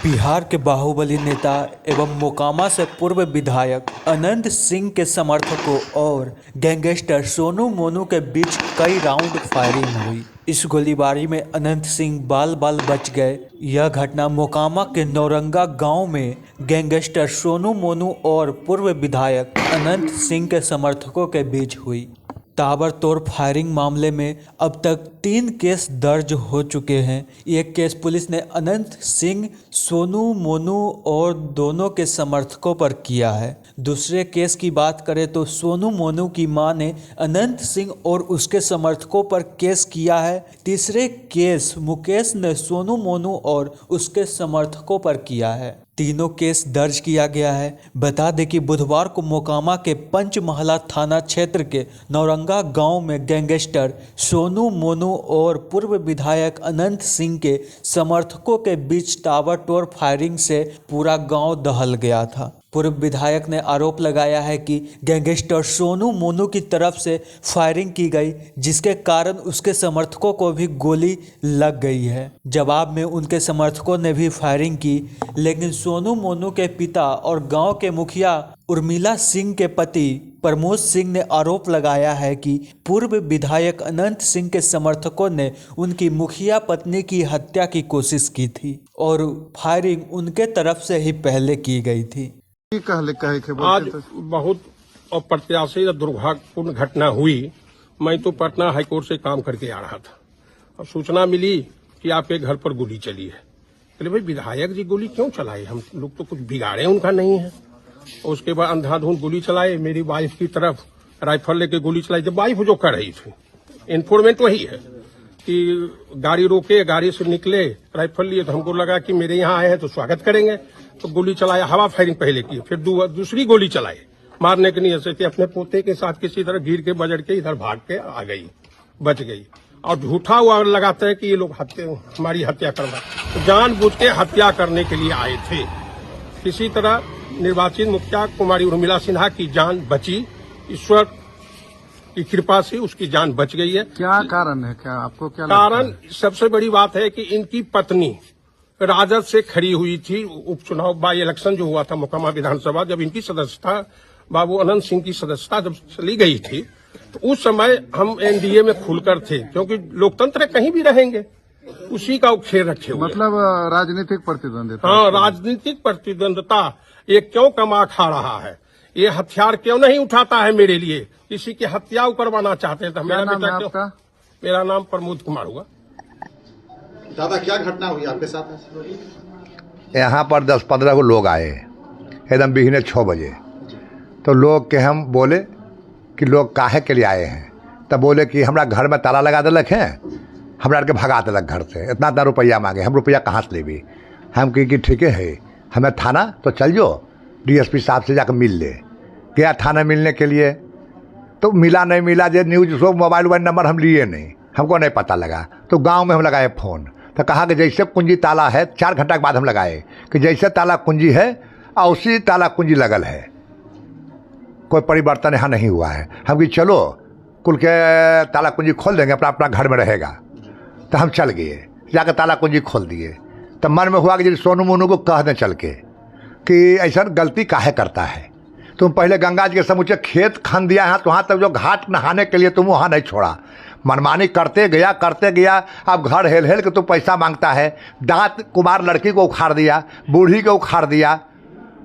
बिहार के बाहुबली नेता एवं मोकामा से पूर्व विधायक अनंत सिंह के समर्थकों और गैंगस्टर सोनू मोनू के बीच कई राउंड फायरिंग हुई। इस गोलीबारी में अनंत सिंह बाल बाल बच गए। यह घटना मोकामा के नौरंगा गांव में गैंगस्टर सोनू मोनू और पूर्व विधायक अनंत सिंह के समर्थकों के बीच हुई। ताबड़तोड़ फायरिंग मामले में अब तक 3 केस दर्ज हो चुके हैं। एक केस पुलिस ने अनंत सिंह, सोनू मोनू और दोनों के समर्थकों पर किया है। दूसरे केस की बात करें तो सोनू मोनू की मां ने अनंत सिंह और उसके समर्थकों पर केस किया है। तीसरे केस मुकेश ने सोनू मोनू और उसके समर्थकों पर किया है। तीनों केस दर्ज किया गया है। बता दें कि बुधवार को मोकामा के पंचमहला थाना क्षेत्र के नौरंगा गांव में गैंगस्टर सोनू मोनू और पूर्व विधायक अनंत सिंह के समर्थकों के बीच ताबड़तोड़ फायरिंग से पूरा गांव दहल गया था। पूर्व विधायक ने आरोप लगाया है कि गैंगस्टर सोनू मोनू की तरफ से फायरिंग की गई, जिसके कारण उसके समर्थकों को भी गोली लग गई है। जवाब में उनके समर्थकों ने भी फायरिंग की, लेकिन सोनू मोनू के पिता और गांव के मुखिया उर्मिला सिंह के पति प्रमोद सिंह ने आरोप लगाया है कि पूर्व विधायक अनंत सिंह के समर्थकों ने उनकी मुखिया पत्नी की हत्या की कोशिश की थी और फायरिंग उनके तरफ से ही पहले की गई थी। आज बहुत अप्रत्याशित दुर्भाग्यपूर्ण घटना हुई। मैं तो पटना हाईकोर्ट से काम करके आ रहा था और सूचना मिली कि आपके घर पर गोली चली है। चलिए भाई, विधायक जी गोली क्यों चलाए? हम लोग तो कुछ बिगाड़े उनका नहीं है। उसके बाद अंधाधुंध गोली चलाए। मेरी वाइफ की तरफ राइफल लेके गोली चलाई। जब वाइफ जो कर रही थी, इन्फॉर्मेंट वही है कि गाड़ी रोके, गाड़ी से निकले, राइफल लिए, तो हमको लगा कि मेरे यहाँ आए हैं तो स्वागत करेंगे, तो गोली चलाया। हवा फायरिंग पहले की, फिर दूसरी गोली चलाई मारने के लिए से अपने पोते के साथ किसी तरह गिर के बजड़ के इधर भाग के आ गई, बच गई। और झूठा हुआ लगाते हैं कि ये लोग हमारी हत्या करवा, तो जानबूझ के हत्या करने के लिए आए थे। किसी तरह निर्वाचित मुखिया कुमारी उर्मिला सिन्हा की जान बची, ईश्वर की कृपा से उसकी जान बच गई है। क्या कारण है? क्या आपको क्या कारण? सबसे बड़ी बात है कि इनकी पत्नी राजद से खड़ी हुई थी। उपचुनाव बाई इलेक्शन जो हुआ था मोकामा विधानसभा, जब इनकी सदस्यता, बाबू अनंत सिंह की सदस्यता जब चली गई थी, तो उस समय हम एनडीए में खुलकर थे, क्योंकि लोकतंत्र कहीं भी रहेंगे, उसी का खेल रखे हुए। मतलब राजनीतिक प्रतिद्वंदिता। हाँ, राजनीतिक प्रतिद्वंदता। ये क्यों कमा खा रहा है? ये हथियार क्यों नहीं उठाता है मेरे लिए? किसी की हत्या करवाना चाहते हैं तो मेरा बेटा क्यों? मेरा नाम प्रमोद कुमार हुआ। दादा, क्या घटना हुई आपके साथ? यहाँ पर 10-15 को लोग आए एकदम बिहने 6 बजे। तो लोग के हम बोले कि लोग काहे के लिए आए हैं? तब बोले कि हमरा घर में ताला लगा दिलक है, हमरा के भगा दिलक घर से, इतना रुपया मांगे। हम रुपया कहाँ से लेबी? हम कही कि ठीक है, हमें थाना तो चल जो, डीएसपी साहब से जाकर मिल ले। गया थाना मिलने के लिए, तो मिला नहीं मिला। जो न्यूज़ सो मोबाइल नंबर हम लिए नहीं, हमको नहीं पता लगा। तो गांव में हम लगाए फ़ोन, तो कहा कि जैसे कुंजी ताला है, 4 घंटा के बाद हम लगाए कि जैसे ताला कुंजी है और उसी ताला कुंजी लगल है, कोई परिवर्तन यहाँ नहीं हुआ है। हम कि चलो कुल के ताला कुंजी खोल देंगे, अपना अपना घर में रहेगा। तो हम चल गए, जाकर ताला कुंजी खोल दिए। तो मन में हुआ कि जैसे सोनू मोनू को कह दें चल के कि ऐसा गलती काहे करता है? तुम पहले गंगा जी के समूचे खेत खन दिया है, तो वहाँ तक जो घाट नहाने के लिए तुम वहाँ नहीं छोड़ा। मनमानी करते गया। अब घर हेल हेल के तो पैसा मांगता है। दांत कुमार लड़की को उखाड़ दिया, बूढ़ी को उखाड़ दिया,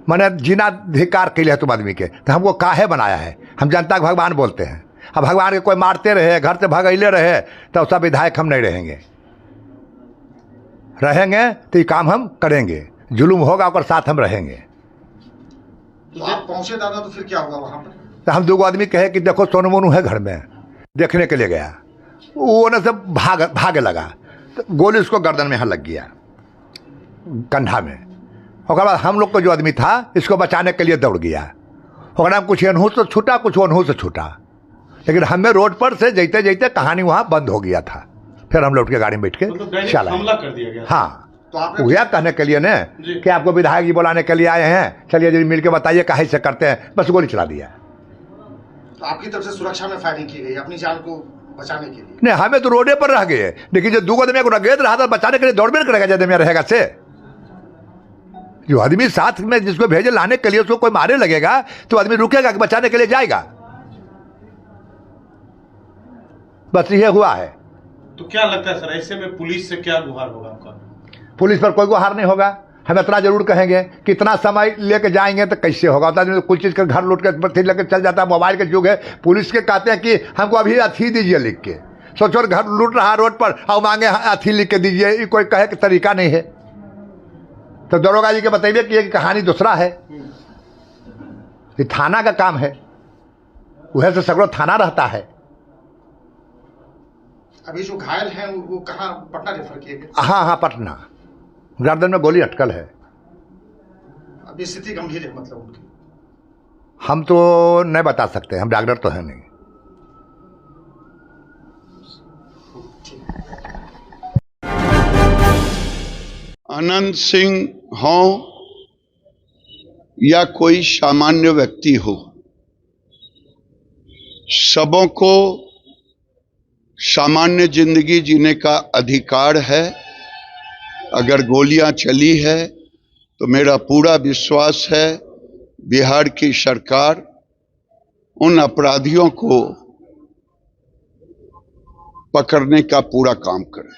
मैंने जीना धिकार के लिए तुम आदमी के। तो हमको काहे बनाया है? हम जनता को भगवान बोलते हैं। अब भगवान के कोई मारते रहे, घर से भगैले रहे, तो सब विधायक हम नहीं रहेंगे तो ये काम हम करेंगे। जुलूम होगा और साथ हम रहेंगे। तो आप पहुंचे दादा, तो फिर क्या हुआ वहां पर? तो हम 2 आदमी कहे कि देखो सोनू मोनू है घर में, देखने के लिए गया। वो न सब भागे लगा, तो गोली उसको गर्दन में यहाँ लग गया, कंधा में। और बाद हम लोग को जो आदमी था, इसको बचाने के लिए दौड़ गया। और कुछ अनहू से छूटा, कुछ अनहू से छूटा, लेकिन हमें रोड पर से जैते जैते कहानी वहाँ बंद हो गया था। फिर हम लौट के गाड़ी में बैठ के चला। हमला कर दिया गया। हाँ, तो आपने वो कहने के लिए न कि आपको विधायक जी बुलाने के लिए आए हैं, चलिए जी मिल के बताइए काहे से करते हैं, बस गोली चला दिया। तो आपकी तरफ से सुरक्षा में फायरिंग की गई अपनी जान को बचाने के लिए? नहीं, हमें तो रोडे पर रह गए, लेकिन जो 2 आदमी को नगेद रहा था बचाने के लिए दौड़ में करेगा, जब में रहेगा से जो आदमी साथ में जिसको भेजे लाने के लिए उसको कोई मारे लगेगा तो आदमी रुकेगा कि बचाने के लिए जाएगा। बस ये हुआ है। तो क्या लगता है सर, ऐसे में पुलिस से क्या गुहार होगा आपका? पुलिस पर कोई गुहार नहीं होगा। हम इतना जरूर कहेंगे कि इतना समय लेके जाएंगे तो कैसे होगा। तो कुछ चीज़ का घर लूट के लेकर चल जाता है। मोबाइल के युग है। पुलिस के कहते हैं कि हमको अभी अथी दीजिए लिख के। सोचो घर लूट रहा है रोड पर और मांगे अथी लिख के दीजिए, ये कोई कहे कि तरीका नहीं है। तो दरोगा जी के बताइए कि ये कहानी दूसरा है। ये थाना का काम है, वह से सगड़ो थाना रहता है। अभी जो घायल हैं वो कहाँ, पटना रेफर किए गए? हाँ, पटना। गर्दन में गोली अटकल है। अभी स्थिति गंभीर है मतलब उनकी? हम तो नहीं बता सकते, हम डॉक्टर तो है नहीं। अनंत सिंह हो या कोई सामान्य व्यक्ति हो, सबों को सामान्य जिंदगी जीने का अधिकार है। अगर गोलियां चली है तो मेरा पूरा विश्वास है बिहार की सरकार उन अपराधियों को पकड़ने का पूरा काम करे।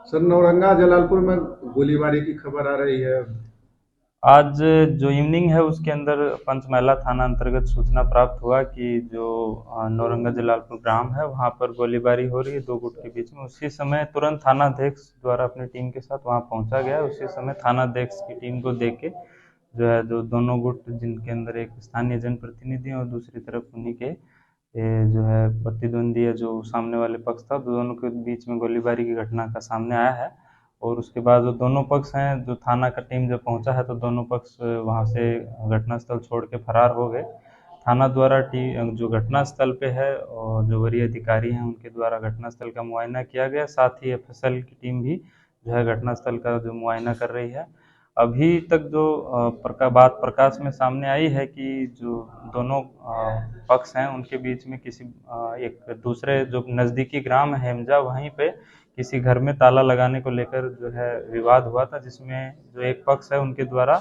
सर, नौरंगा जलालपुर में गोलीबारी की खबर आ रही है। आज जो इवनिंग है उसके अंदर पंचमहला थाना अंतर्गत सूचना प्राप्त हुआ कि जो नौरंगा जलालपुर ग्राम है वहां पर गोलीबारी हो रही है दो गुट के बीच में। उसी समय तुरंत थानाध्यक्ष द्वारा अपनी टीम के साथ वहां पहुंचा गया। उसी समय थानाध्यक्ष की टीम को देख के जो है जो दोनों गुट, जिनके अंदर एक स्थानीय जनप्रतिनिधि और दूसरी तरफ उन्हीं के जो है प्रतिद्वंदी है जो सामने वाले पक्ष था, दोनों के बीच में गोलीबारी की घटना का सामने आया है। और उसके बाद जो दोनों पक्ष हैं, जो थाना का टीम जब पहुंचा है तो दोनों पक्ष वहां से घटनास्थल छोड़ के फरार हो गए। थाना द्वारा जो घटनास्थल पे है और जो वरीय अधिकारी हैं उनके द्वारा घटनास्थल का मुआयना किया गया। साथ ही एफएसएल की टीम भी जो है घटनास्थल का जो मुआयना कर रही है। अभी तक जो बात प्रकाश में सामने आई है कि जो दोनों पक्ष हैं उनके बीच में किसी एक दूसरे जो नज़दीकी ग्राम है हेमजा, वहीं पे किसी घर में ताला लगाने को लेकर जो है विवाद हुआ था, जिसमें जो एक पक्ष है उनके द्वारा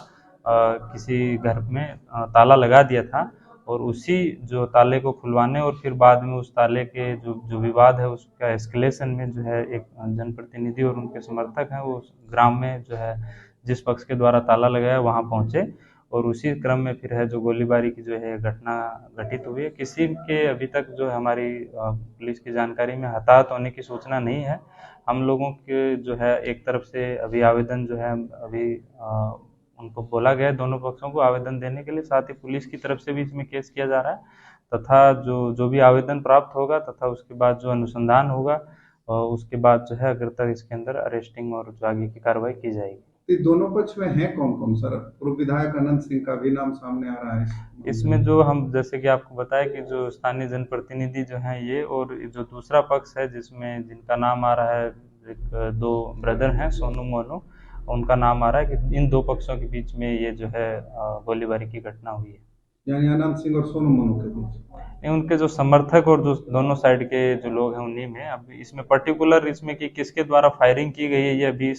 किसी घर में ताला लगा दिया था और उसी जो ताले को खुलवाने और फिर बाद में उस ताले के जो विवाद है उसका एस्केलेशन में जो है एक जनप्रतिनिधि और उनके समर्थक हैं वो ग्राम में जो है जिस पक्ष के द्वारा ताला लगाया वहां पहुंचे और उसी क्रम में फिर है जो गोलीबारी की जो है घटना घटित हुई है। किसी के अभी तक जो है हमारी पुलिस की जानकारी में हताहत होने की सूचना नहीं है। हम लोगों के जो है एक तरफ से अभी आवेदन जो है अभी उनको बोला गया है दोनों पक्षों को आवेदन देने के लिए, साथ ही पुलिस की तरफ से भी इसमें केस किया जा रहा है तथा जो भी आवेदन प्राप्त होगा तथा उसके बाद जो अनुसंधान होगा और उसके बाद जो है अगर तक इसके अंदर अरेस्टिंग और जो आगे की कार्रवाई की जाएगी। दोनों पक्ष में है कौन कौन सर? पूर्व विधायक अनंत सिंह का भी नाम सामने आ रहा है इसमें। जो हम जैसे कि आपको बताया कि जो स्थानीय जनप्रतिनिधि जो हैं ये और जो दूसरा पक्ष है जिसमें जिनका नाम आ रहा है, एक दो ब्रदर हैं सोनू मोनू, उनका नाम आ रहा है कि इन दो पक्षों के बीच में ये जो है गोलीबारी की घटना हुई है। यानी अनंत सिंह और सोनू मोनू के बीच उनके जो समर्थक और जो दोनों साइड के जो लोग हैं उन्हीं में। अब इसमें पर्टिकुलर इसमें कि किसके द्वारा फायरिंग की गई है ये अभी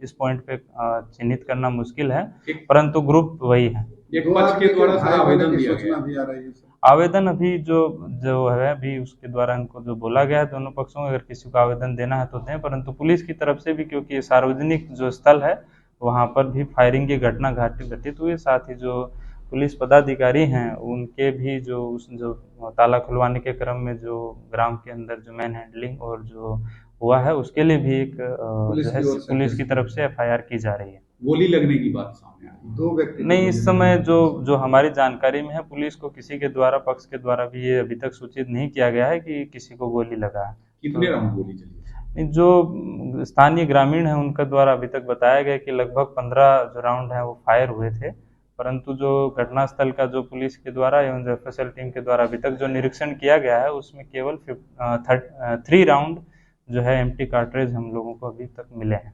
इस पॉइंट पे चिन्हित करना मुश्किल है, परंतु ग्रुप वही है। एक पक्ष के द्वारा आवेदन दिया गया भी आ रही है। आवेदन अभी जो है अभी उसके द्वारा इनको जो बोला गया है दोनों पक्षों को अगर किसी को आवेदन देना है तो दें, परंतु पुलिस की तरफ से भी क्योंकि सार्वजनिक जो स्थल है वहां पर भी फायरिंग की घटना घटित हुई। साथ ही जो पुलिस पदाधिकारी हैं उनके भी जो ताला खुलवाने के क्रम में जो ग्राम के अंदर जो मैन हैंडलिंग और जो हुआ है उसके लिए भी एक पुलिस की तरफ से एफआईआर की जा रही है। गोली लगने की बात सामने आ रही है, 2 व्यक्ति नहीं, इस समय जो हमारी जानकारी में है पुलिस को किसी के द्वारा पक्ष के द्वारा भी ये अभी तक सूचित नहीं किया गया है कि किसी को गोली लगा है। कितने राउंड गोली चली? जो स्थानीय ग्रामीण है उनके द्वारा अभी तक बताया गया कि लगभग 15 जो राउंड है वो फायर हुए थे, परंतु जो घटनास्थल का जो पुलिस के द्वारा एवं जो एफएसएल टीम के द्वारा अभी तक जो निरीक्षण किया गया है उसमें केवल 3 राउंड जो है एम्प्टी कार्ट्रिज हम लोगों को अभी तक मिले हैं।